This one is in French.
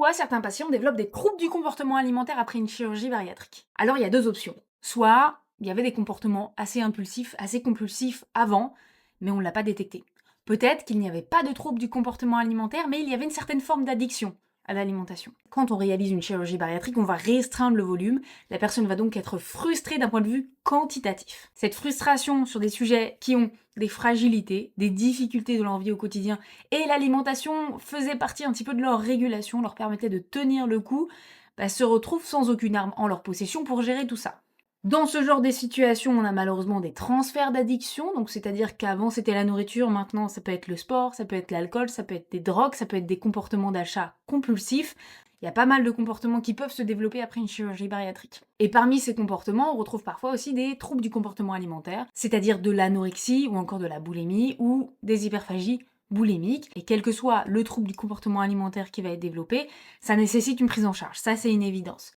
Pourquoi certains patients développent des troubles du comportement alimentaire après une chirurgie bariatrique? Alors il y a deux options. Soit il y avait des comportements assez impulsifs, assez compulsifs avant, mais on ne l'a pas détecté. Peut-être qu'il n'y avait pas de trouble du comportement alimentaire, mais il y avait une certaine forme d'addiction à l'alimentation. Quand on réalise une chirurgie bariatrique, on va restreindre le volume. La personne va donc être frustrée d'un point de vue quantitatif. Cette frustration sur des sujets qui ont des fragilités, des difficultés de leur vie au quotidien, et l'alimentation faisait partie un petit peu de leur régulation, leur permettait de tenir le coup, se retrouvent sans aucune arme en leur possession pour gérer tout ça. Dans ce genre de situation, on a malheureusement des transferts d'addiction, donc c'est-à-dire qu'avant c'était la nourriture, maintenant ça peut être le sport, ça peut être l'alcool, ça peut être des drogues, ça peut être des comportements d'achat compulsifs. Il y a pas mal de comportements qui peuvent se développer après une chirurgie bariatrique. Et parmi ces comportements, on retrouve parfois aussi des troubles du comportement alimentaire, c'est-à-dire de l'anorexie ou encore de la boulimie ou des hyperphagies boulimiques. Et quel que soit le trouble du comportement alimentaire qui va être développé, ça nécessite une prise en charge, ça c'est une évidence.